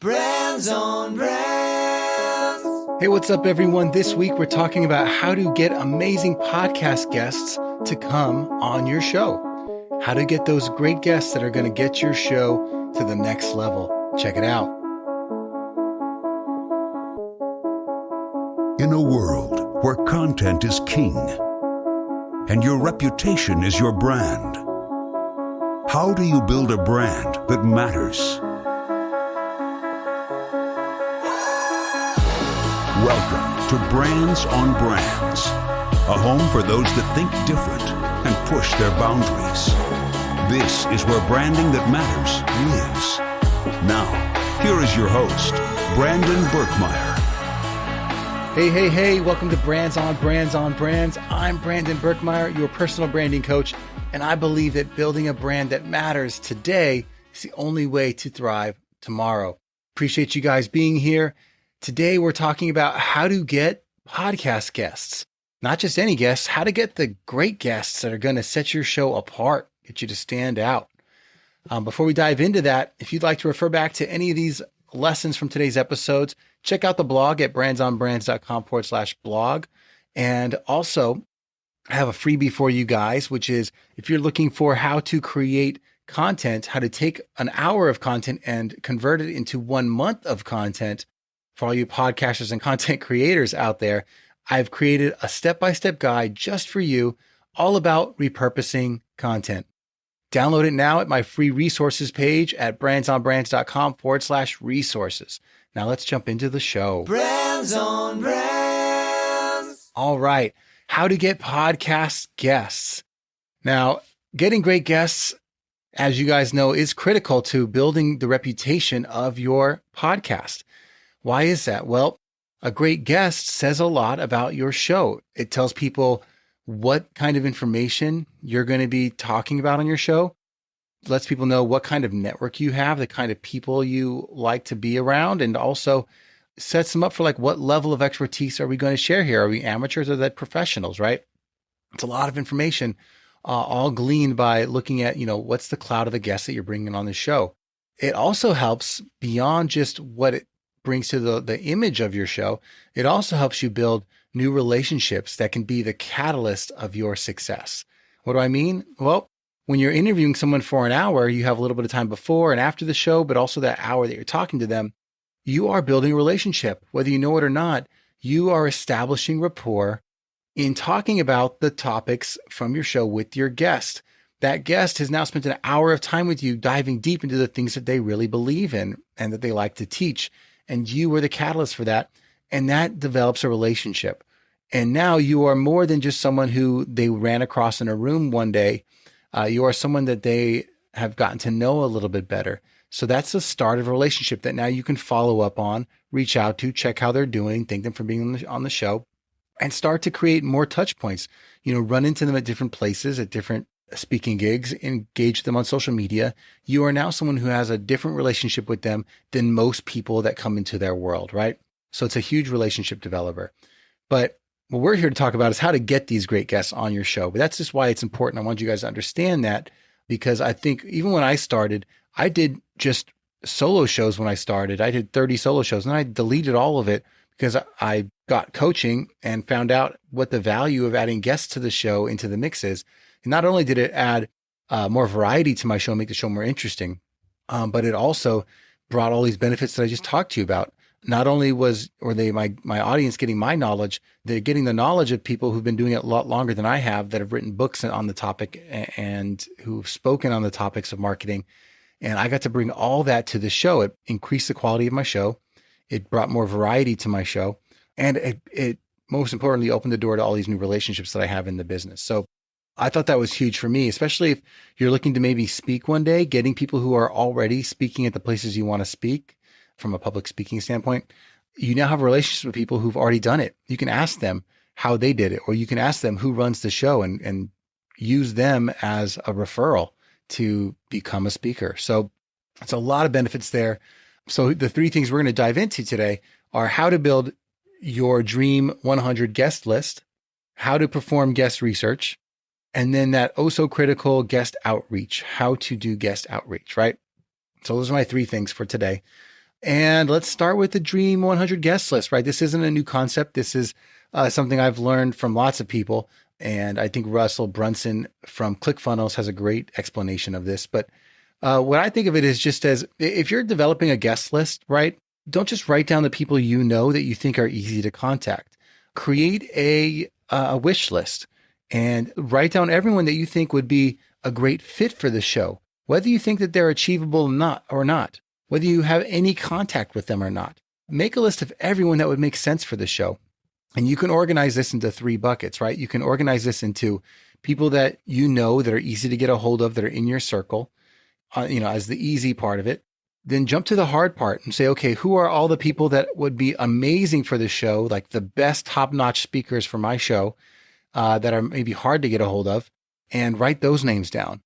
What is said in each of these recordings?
Brands on Brands. Hey, what's up, everyone? This week, we're talking about how to get amazing podcast guests to come on your show. How to get those great guests that are going to get your show to the next level. Check it out. In a world where content is king and your reputation is your brand, how do you build a brand that matters? Welcome to Brands on Brands, a home for those that think different and push their boundaries. This is where branding that matters lives. Now, here is your host, Brandon Berkmeyer. Hey, welcome to Brands on Brands. I'm Brandon Berkmeyer, your personal branding coach, and I believe that building a brand that matters today is the only way to thrive tomorrow. Appreciate you guys being here. Today, we're talking about how to get podcast guests. Not just any guests, how to get the great guests that are going to set your show apart, get you to stand out. Before we dive into that, if you'd like to refer back to any of these lessons from today's episodes, check out the blog at brandsonbrands.com/blog. And also, I have a freebie for you guys, which is if you're looking for how to create content, how to take an hour of content and convert it into 1 month of content, for all you podcasters and content creators out there, I've created a step-by-step guide just for you, all about repurposing content. Download it now at my free resources page at brandsonbrands.com/resources. Now let's jump into the show. Brands on Brands. All right. How to get podcast guests. Now, getting great guests, as you guys know, is critical to building the reputation of your podcast. Why is that? Well, a great guest says a lot about your show. It tells people what kind of information you're going to be talking about on your show. It lets people know what kind of network you have, the kind of people you like to be around, and also sets them up for like, what level of expertise are we going to share here? Are we amateurs or that professionals, right? It's a lot of information, all gleaned by looking at, what's the cloud of a guest that you're bringing on the show. It also helps beyond just what it brings to the image of your show. It also helps you build new relationships that can be the catalyst of your success. What do I mean? Well, when you're interviewing someone for an hour, you have a little bit of time before and after the show, but also that hour that you're talking to them, you are building a relationship. Whether you know it or not, you are establishing rapport in talking about the topics from your show with your guest. That guest has now spent an hour of time with you, diving deep into the things that they really believe in and that they like to teach. And you were the catalyst for that. And that develops a relationship. And now you are more than just someone who they ran across in a room one day. You are someone that they have gotten to know a little bit better. So that's the start of a relationship that now you can follow up on, reach out to, check how they're doing, thank them for being on the show, and start to create more touch points. Run into them at different places, at different speaking gigs, engage them on social media. You are now someone who has a different relationship with them than most people that come into their world, right? So it's a huge relationship developer. But what we're here to talk about is how to get these great guests on your show. But that's just why it's important. I want you guys to understand that, because I think even when I started, I did just solo shows when I started. I did 30 solo shows and I deleted all of it because I got coaching and found out what the value of adding guests to the show into the mix is. And not only did it add more variety to my show, make the show more interesting, but it also brought all these benefits that I just talked to you about. Not only my audience getting my knowledge, they're getting the knowledge of people who've been doing it a lot longer than I have, that have written books on the topic and who've spoken on the topics of marketing. And I got to bring all that to the show. It increased the quality of my show. It brought more variety to my show. And it most importantly opened the door to all these new relationships that I have in the business. So I thought that was huge for me, especially if you're looking to maybe speak one day, getting people who are already speaking at the places you want to speak from a public speaking standpoint. You now have relationships with people who've already done it. You can ask them how they did it, or you can ask them who runs the show and use them as a referral to become a speaker. So it's a lot of benefits there. So the 3 things we're going to dive into today are how to build your dream 100 guest list, how to perform guest research, and then that oh so critical guest outreach, how to do guest outreach, right? So those are my 3 things for today. And let's start with the Dream 100 guest list, right? This isn't a new concept. This is something I've learned from lots of people. And I think Russell Brunson from ClickFunnels has a great explanation of this. But what I think of it is just as if you're developing a guest list, right? Don't just write down the people you know that you think are easy to contact. Create a wish list and write down everyone that you think would be a great fit for the show, whether you think that they're achievable or not, whether you have any contact with them or not. Make a list of everyone that would make sense for the show. And you can organize this into 3 buckets, right? You can organize this into people that you know that are easy to get a hold of, that are in your circle, as the easy part of it. Then jump to the hard part and say, okay, who are all the people that would be amazing for the show, like the best top-notch speakers for my show that are maybe hard to get a hold of, and write those names down.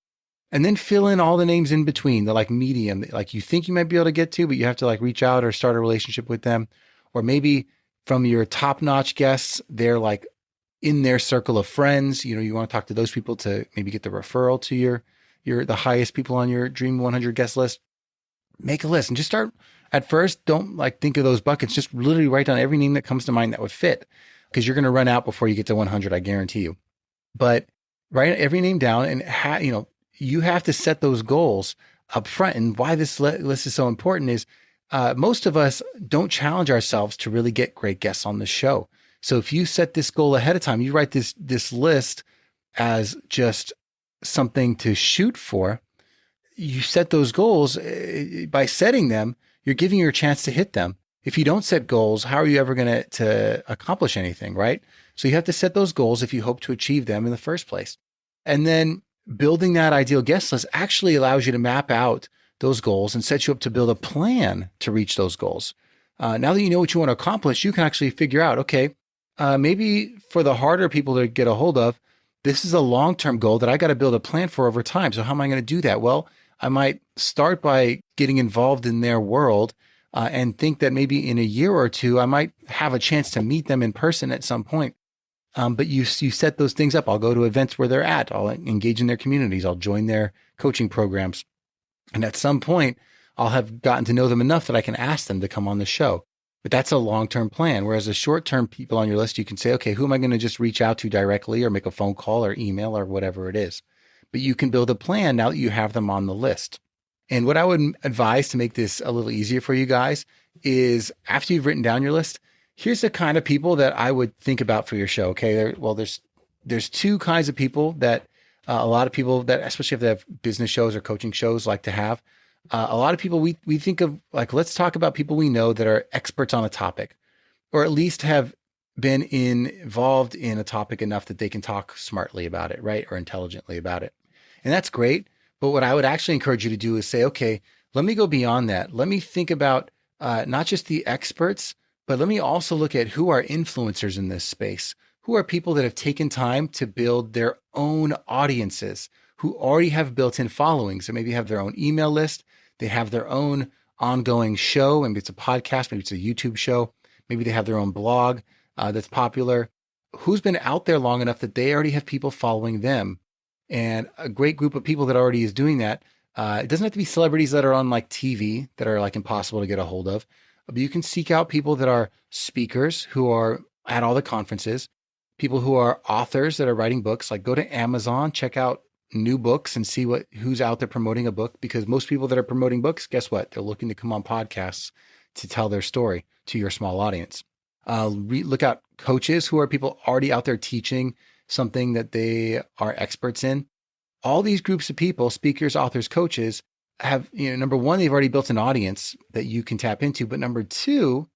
And then fill in all the names in between, the like medium, like you think you might be able to get to, but you have to like reach out or start a relationship with them. Or maybe from your top-notch guests, they're like in their circle of friends. You want to talk to those people to maybe get the referral to the highest people on your Dream 100 guest list. Make a list and just start at first. Don't like think of those buckets. Just literally write down every name that comes to mind that would fit, because you're going to run out before you get to 100. I guarantee you. But write every name down, and you have to set those goals up front. And why this list is so important is most of us don't challenge ourselves to really get great guests on the show. So if you set this goal ahead of time, you write this list as just something to shoot for. You set those goals by setting them, you're giving you a chance to hit them. If you don't set goals, how are you ever going to accomplish anything, right? So you have to set those goals if you hope to achieve them in the first place. And then building that ideal guest list actually allows you to map out those goals and set you up to build a plan to reach those goals. Now that you know what you want to accomplish, you can actually figure out, okay, maybe for the harder people to get a hold of, this is a long-term goal that I got to build a plan for over time. So how am I going to do that? Well, I might start by getting involved in their world and think that maybe in a year or two, I might have a chance to meet them in person at some point. But you set those things up. I'll go to events where they're at. I'll engage in their communities. I'll join their coaching programs. And at some point, I'll have gotten to know them enough that I can ask them to come on the show. But that's a long-term plan. Whereas a short-term people on your list, you can say, okay, who am I going to just reach out to directly or make a phone call or email or whatever it is? But you can build a plan now that you have them on the list. And what I would advise to make this a little easier for you guys is after you've written down your list, here's the kind of people that I would think about for your show. Okay. There's 2 kinds of people that a lot of people that, especially if they have business shows or coaching shows, like to have. A lot of people we think of like, let's talk about people we know that are experts on a topic, or at least have been involved in a topic enough that they can talk smartly about it, right? Or intelligently about it. And that's great. But what I would actually encourage you to do is say, okay, let me go beyond that. Let me think about not just the experts, but let me also look at who are influencers in this space. Who are people that have taken time to build their own audiences, who already have built-in followings. So maybe have their own email list. They have their own ongoing show. Maybe it's a podcast. Maybe it's a YouTube show. Maybe they have their own blog that's popular. Who's been out there long enough that they already have people following them? And a great group of people that already is doing that. It doesn't have to be celebrities that are on like TV that are like impossible to get a hold of, but you can seek out people that are speakers who are at all the conferences, people who are authors that are writing books. Like go to Amazon, check out new books and see who's out there promoting a book, because most people that are promoting books, guess what? They're looking to come on podcasts to tell their story to your small audience. Look out coaches who are people already out there teaching something that they are experts in. All these groups of people, speakers, authors, coaches, have, number one, they've already built an audience that you can tap into. But number 2,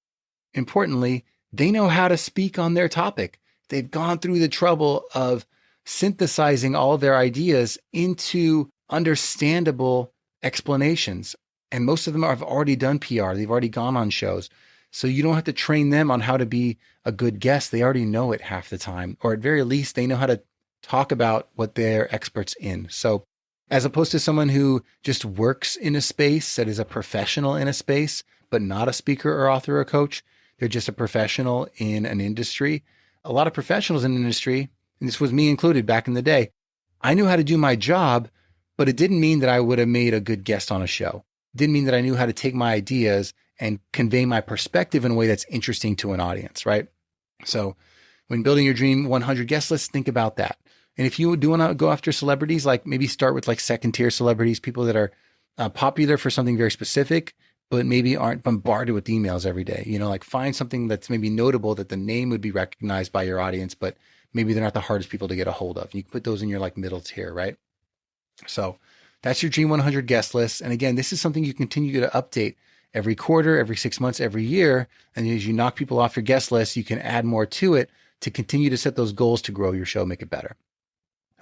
importantly, they know how to speak on their topic. They've gone through the trouble of synthesizing all their ideas into understandable explanations. And most of them have already done PR. They've already gone on shows. So you don't have to train them on how to be a good guest. They already know it half the time, or at very least, they know how to talk about what they're experts in. So as opposed to someone who just works in a space, that is a professional in a space, but not a speaker or author or coach, they're just a professional in an industry. A lot of professionals in the industry, and this was me included back in the day, I knew how to do my job, but it didn't mean that I would have made a good guest on a show. It didn't mean that I knew how to take my ideas and convey my perspective in a way that's interesting to an audience, right? So when building your dream 100 guest list, think about that. And if you do want to go after celebrities, like maybe start with like second tier celebrities, people that are popular for something very specific, but maybe aren't bombarded with emails every day. Like find something that's maybe notable that the name would be recognized by your audience, but maybe they're not the hardest people to get a hold of. You can put those in your like middle tier, right? So that's your Dream 100 guest list. And again, this is something you continue to update every quarter, every 6 months, every year. And as you knock people off your guest list, you can add more to it to continue to set those goals to grow your show, make it better.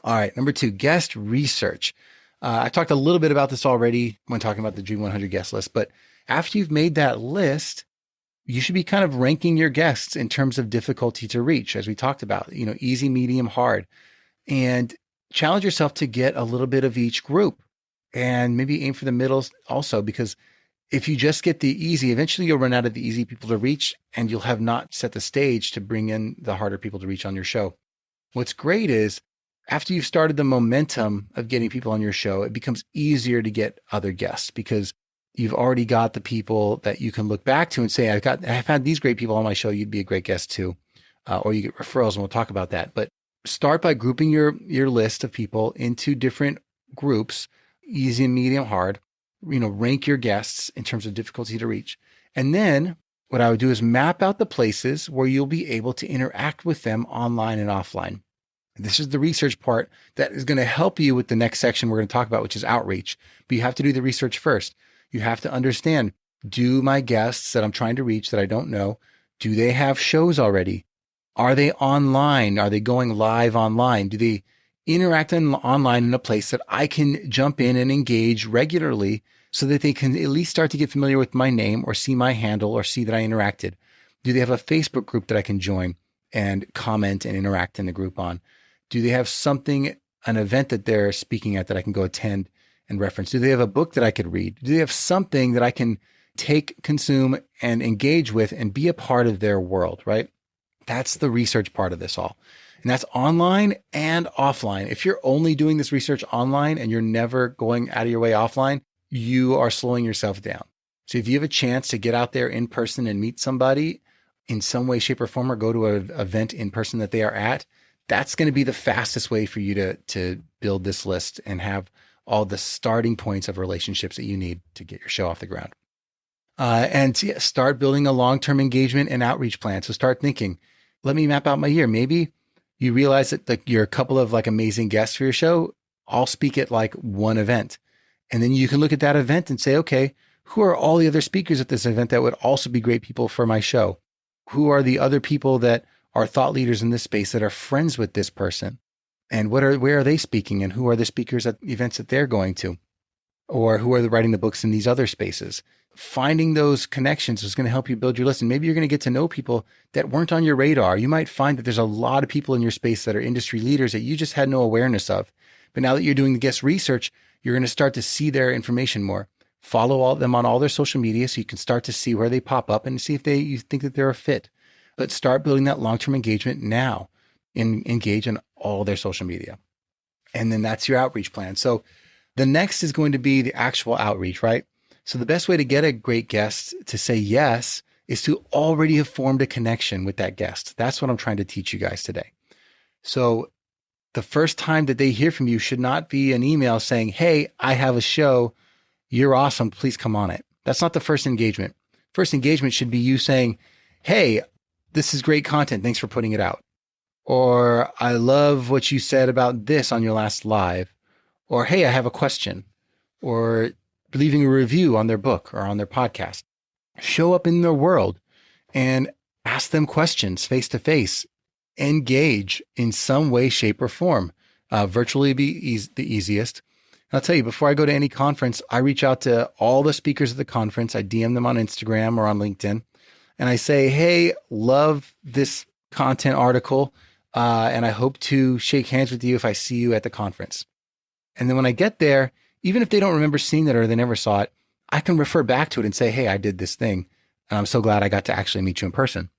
All right. Number 2, guest research. I talked a little bit about this already when talking about the Dream 100 guest list, but after you've made that list, you should be kind of ranking your guests in terms of difficulty to reach, as we talked about, easy, medium, hard, and challenge yourself to get a little bit of each group and maybe aim for the middle also, because if you just get the easy, eventually you'll run out of the easy people to reach and you'll have not set the stage to bring in the harder people to reach on your show. What's great is after you've started the momentum of getting people on your show, it becomes easier to get other guests because you've already got the people that you can look back to and say, I've had these great people on my show. You'd be a great guest too. Or you get referrals, and we'll talk about that. But start by grouping your list of people into different groups, easy, medium, hard. Rank your guests in terms of difficulty to reach. And then what I would do is map out the places where you'll be able to interact with them online and offline. This is the research part that is going to help you with the next section we're going to talk about, which is outreach. But you have to do the research first. You have to understand, do my guests that I'm trying to reach that I don't know, do they have shows already? Are they online? Are they going live online? Do they interact online in a place that I can jump in and engage regularly so that they can at least start to get familiar with my name or see my handle or see that I interacted? Do they have a Facebook group that I can join and comment and interact in the group on? Do they have an event that they're speaking at that I can go attend and reference? Do they have a book that I could read? Do they have something that I can take, consume, and engage with and be a part of their world, right? That's the research part of this all. And that's online and offline. If you're only doing this research online and you're never going out of your way offline, you are slowing yourself down. So if you have a chance to get out there in person and meet somebody in some way, shape, or form, or go to an event in person that they are at, that's going to be the fastest way for you to build this list and have all the starting points of relationships that you need to get your show off the ground. Start building a long-term engagement and outreach plan. So start thinking, let me map out my year. Maybe you realize that you're a couple of like amazing guests for your show. I'll speak at like one event. And then you can look at that event and say, okay, who are all the other speakers at this event that would also be great people for my show? Who are the other people that are thought leaders in this space that are friends with this person? And where are they speaking? And who are the speakers at events that they're going to? Or who are writing the books in these other spaces? Finding those connections is going to help you build your list. And maybe you're going to get to know people that weren't on your radar. You might find that there's a lot of people in your space that are industry leaders that you just had no awareness of. But now that you're doing the guest research, you're going to start to see their information more. Follow them on all their social media so you can start to see where they pop up and see if you think that they're a fit. But start building that long-term engagement now and engage in all their social media. And then that's your outreach plan. So the next is going to be the actual outreach, right? So the best way to get a great guest to say yes is to already have formed a connection with that guest. That's what I'm trying to teach you guys today. So the first time that they hear from you should not be an email saying, hey, I have a show. You're awesome. Please come on it. That's not the first engagement. First engagement should be you saying, hey, this is great content. Thanks for putting it out. Or I love what you said about this on your last live. Or, hey, I have a question. Or leaving a review on their book or on their podcast. Show up in their world and ask them questions face to face. Engage in some way, shape, or form. Virtually be the easiest. And I'll tell you, before I go to any conference, I reach out to all the speakers at the conference. I DM them on Instagram or on LinkedIn. And I say, hey, love this content article. And I hope to shake hands with you if I see you at the conference. And then when I get there, even if they don't remember seeing it or they never saw it, I can refer back to it and say, hey, I did this thing. And I'm so glad I got to actually meet you in person.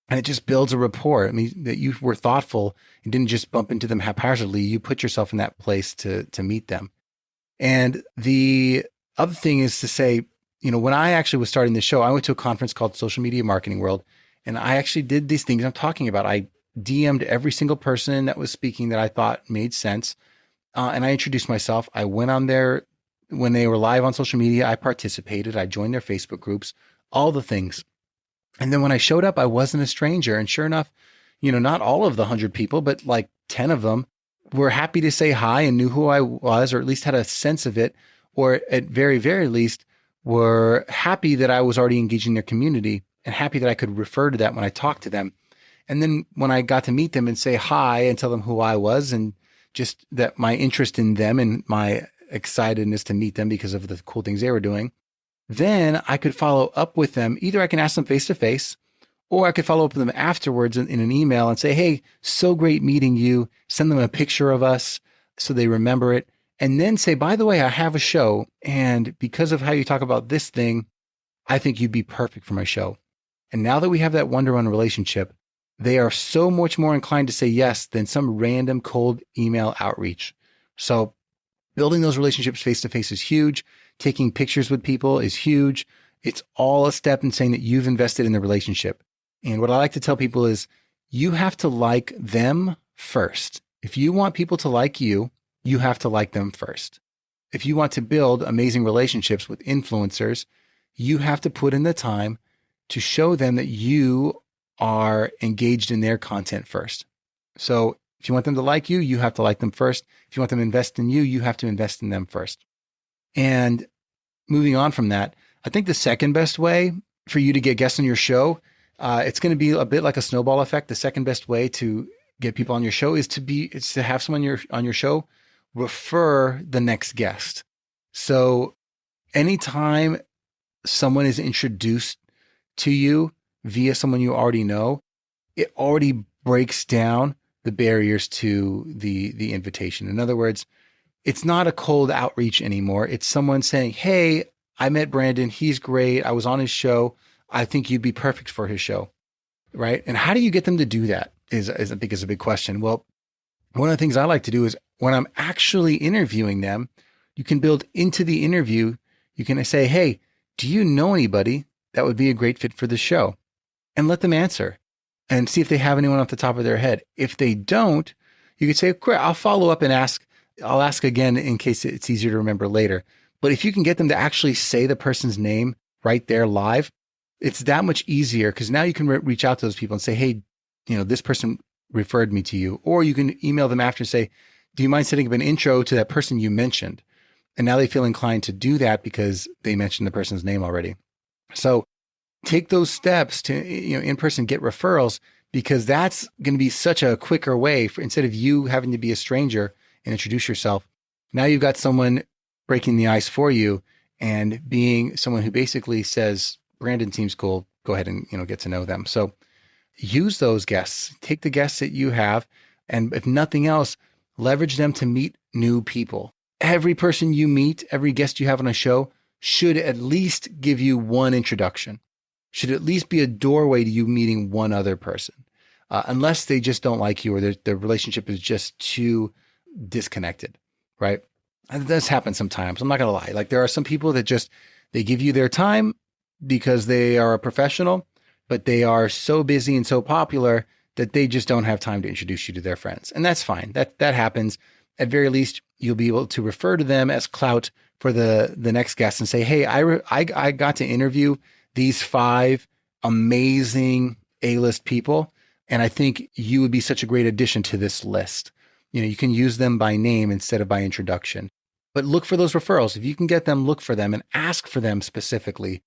And it just builds a rapport. I mean, that you were thoughtful and didn't just bump into them haphazardly. You put yourself in that place to meet them. And the other thing is to say, when I actually was starting the show, I went to a conference called Social Media Marketing World, and I actually did these things I'm talking about. I DM'd every single person that was speaking that I thought made sense. And I introduced myself. I went on there when they were live on social media. I participated. I joined their Facebook groups, all the things. And then when I showed up, I wasn't a stranger. And sure enough, not all of the 100 people, but like 10 of them were happy to say hi and knew who I was, or at least had a sense of it, or at very, very least were happy that I was already engaging their community and happy that I could refer to that when I talked to them. And then when I got to meet them and say hi and tell them who I was and just that my interest in them and my excitedness to meet them because of the cool things they were doing, then I could follow up with them. Either I can ask them face to face, or I could follow up with them afterwards in an email and say, hey, so great meeting you. Send them a picture of us so they remember it. And then say, by the way, I have a show. And because of how you talk about this thing, I think you'd be perfect for my show. And now that we have that one-to-one relationship, they are so much more inclined to say yes than some random cold email outreach. So building those relationships face to face is huge. Taking pictures with people is huge. It's all a step in saying that you've invested in the relationship. And what I like to tell people is you have to like them first. If you want people to like you, you have to like them first. If you want to build amazing relationships with influencers, you have to put in the time to show them that you are engaged in their content first. So if you want them to like you, you have to like them first. If you want them to invest in you, you have to invest in them first. And moving on from that, I think the second best way for you to get guests on your show, it's going to be a bit like a snowball effect. The second best way to get people on your show is to have someone on your show refer the next guest. So anytime someone is introduced to you via someone you already know, it already breaks down the barriers to the invitation. In other words, it's not a cold outreach anymore. It's someone saying, hey, I met Brandon. He's great. I was on his show. I think you'd be perfect for his show. Right. And how do you get them to do that is I think is a big question. Well, one of the things I like to do is when I'm actually interviewing them, you can build into the interview. You can say, hey, do you know anybody that would be a great fit for the show? And let them answer and see if they have anyone off the top of their head. If they don't, you could say, great, I'll follow up and I'll ask again in case it's easier to remember later. But if you can get them to actually say the person's name right there live, it's that much easier because now you can reach out to those people and say, hey, this person referred me to you. Or you can email them after and say, do you mind setting up an intro to that person you mentioned? And now they feel inclined to do that because they mentioned the person's name already. So take those steps to, in person, get referrals, because that's going to be such a quicker way for, instead of you having to be a stranger and introduce yourself. Now you've got someone breaking the ice for you and being someone who basically says, Brandon seems cool. Go ahead and, get to know them. So use those guests, take the guests that you have. And if nothing else, leverage them to meet new people. Every person you meet, every guest you have on a show should at least give you one introduction, should at least be a doorway to you meeting one other person, unless they just don't like you or their relationship is just too disconnected, right? That does happen sometimes. I'm not going to lie. Like there are some people that they give you their time because they are a professional, but they are so busy and so popular that they just don't have time to introduce you to their friends. And that's fine. That happens. At very least, you'll be able to refer to them as clout for the next guest and say, hey, I got to interview these 5 amazing A-list people, and I think you would be such a great addition to this list. You can use them by name instead of by introduction. But look for those referrals. If you can get them, look for them and ask for them specifically,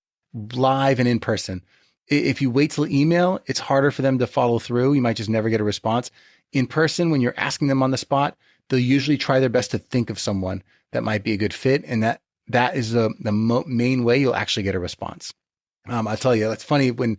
live and in person. If you wait till email, it's harder for them to follow through. You might just never get a response. In person, when you're asking them on the spot, they'll usually try their best to think of someone that might be a good fit. And that is the main way you'll actually get a response. I'll tell you, it's funny when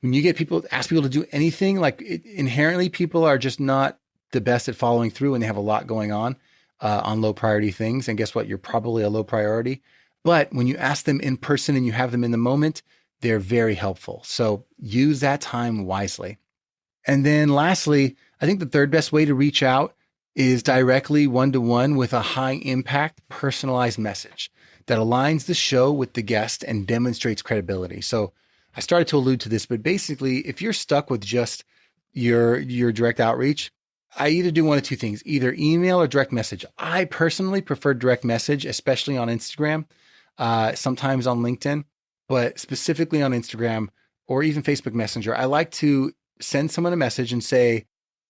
you get ask people to do anything, like inherently people are just not the best at following through and they have a lot going on low priority things. And guess what? You're probably a low priority. But when you ask them in person and you have them in the moment, they're very helpful. So use that time wisely. And then lastly, I think the third best way to reach out is directly one-to-one with a high-impact, personalized message that aligns the show with the guest and demonstrates credibility. So I started to allude to this, but basically, if you're stuck with just your direct outreach, I either do one of two things, either email or direct message. I personally prefer direct message, especially on Instagram, sometimes on LinkedIn, but specifically on Instagram or even Facebook Messenger. I like to send someone a message and say,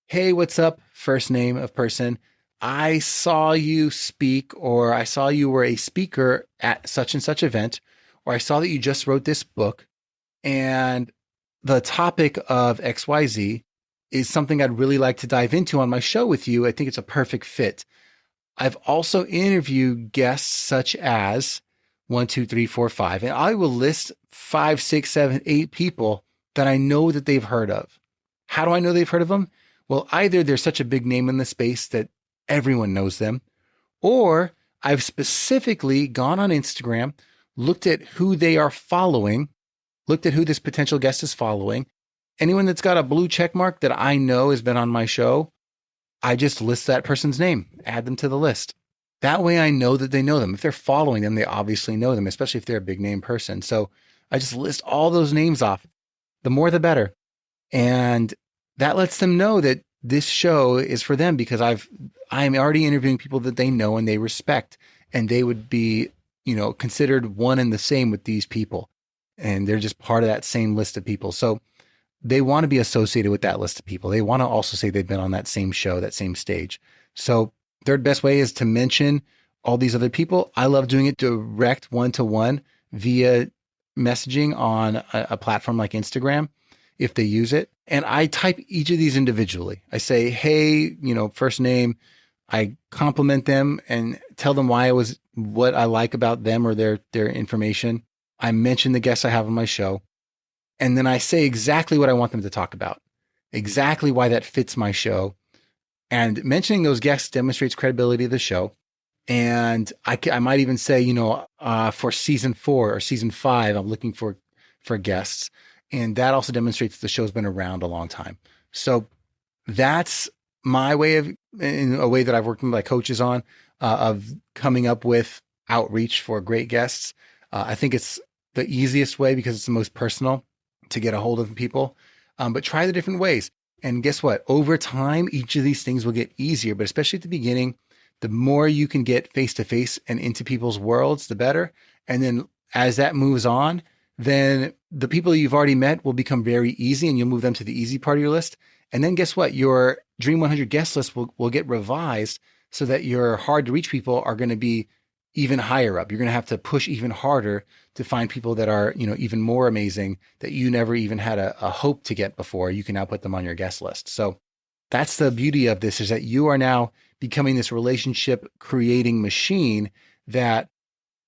hey, what's up? First name of person. I saw you speak, or I saw you were a speaker at such and such event, or I saw that you just wrote this book, and the topic of XYZ is something I'd really like to dive into on my show with you. I think it's a perfect fit. I've also interviewed guests such as 1, 2, 3, 4, 5, and I will list 5, 6, 7, 8 people that I know that they've heard of. How do I know they've heard of them? Well, either they're such a big name in the space that everyone knows them, or I've specifically gone on Instagram, looked at who they are following, looked at who this potential guest is following. Anyone that's got a blue check mark that I know has been on my show, I just list that person's name, add them to the list. That way I know that they know them. If they're following them, they obviously know them, especially if they're a big name person. So I just list all those names off. The more, the better. And that lets them know that this show is for them, because I'm already interviewing people that they know and they respect, and they would be, considered one and the same with these people. And they're just part of that same list of people. So they want to be associated with that list of people. They want to also say they've been on that same show, that same stage. So third best way is to mention all these other people. I love doing it direct one-to-one via messaging on a platform like Instagram, if they use it. And I type each of these individually. I say, hey, first name. I compliment them and tell them what I like about them or their information. I mention the guests I have on my show. And then I say exactly what I want them to talk about, exactly why that fits my show. And mentioning those guests demonstrates credibility of the show. And I might even say, for season 4 or season 5, I'm looking for guests. And that also demonstrates the show's been around a long time. So that's my way in a way that I've worked with my coaches on, of coming up with outreach for great guests. I think it's the easiest way because it's the most personal to get a hold of people. But try the different ways. And guess what? Over time, each of these things will get easier, but especially at the beginning, the more you can get face-to-face and into people's worlds, the better. And then as that moves on, then the people you've already met will become very easy, and you'll move them to the easy part of your list. And then guess what? Your Dream 100 guest list will get revised so that your hard to reach people are going to be even higher up. You're going to have to push even harder to find people that are, even more amazing that you never even had a hope to get before. You can now put them on your guest list. So that's the beauty of this, is that you are now becoming this relationship creating machine that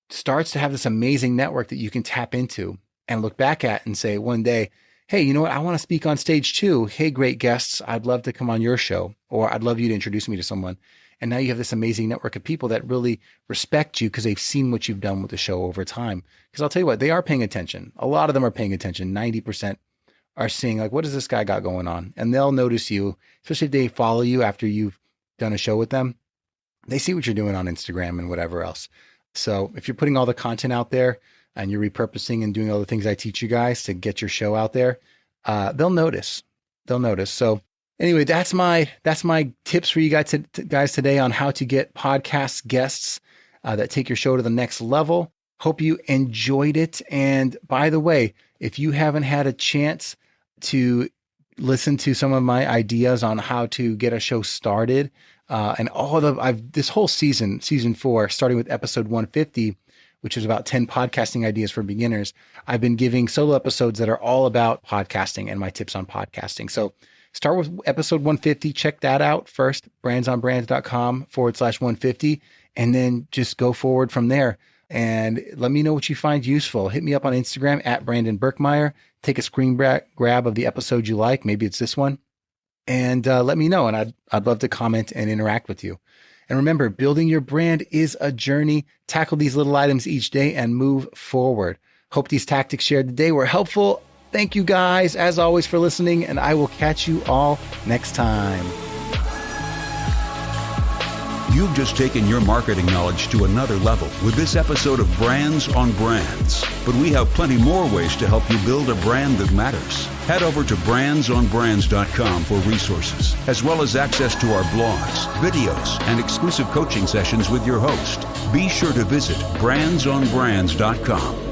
starts to have this amazing network that you can tap into and look back at and say one day, hey, you know what? I want to speak on stage too. Hey, great guests. I'd love to come on your show, or I'd love you to introduce me to someone. And now you have this amazing network of people that really respect you because they've seen what you've done with the show over time. Because I'll tell you what, they are paying attention. A lot of them are paying attention. 90% are seeing, like, what does this guy got going on? And they'll notice you, especially if they follow you after you've done a show with them. They see what you're doing on Instagram and whatever else. So if you're putting all the content out there and you're repurposing and doing all the things I teach you guys to get your show out there, they'll notice. They'll notice. So anyway, that's my tips for you guys today on how to get podcast guests that take your show to the next level. Hope you enjoyed it. And by the way, if you haven't had a chance to listen to some of my ideas on how to get a show started, and this whole season 4, starting with episode 150, which is about 10 podcasting ideas for beginners, I've been giving solo episodes that are all about podcasting and my tips on podcasting. So start with episode 150. Check that out first, brandsonbrands.com/150, and then just go forward from there. And let me know what you find useful. Hit me up on Instagram at Brandon Berkmeyer. Take a screen grab of the episode you like. Maybe it's this one. And let me know. And I'd love to comment and interact with you. And remember, building your brand is a journey. Tackle these little items each day and move forward. Hope these tactics shared today were helpful. Thank you guys, as always, for listening, and I will catch you all next time. You've just taken your marketing knowledge to another level with this episode of Brands on Brands. But we have plenty more ways to help you build a brand that matters. Head over to brandsonbrands.com for resources, as well as access to our blogs, videos, and exclusive coaching sessions with your host. Be sure to visit brandsonbrands.com.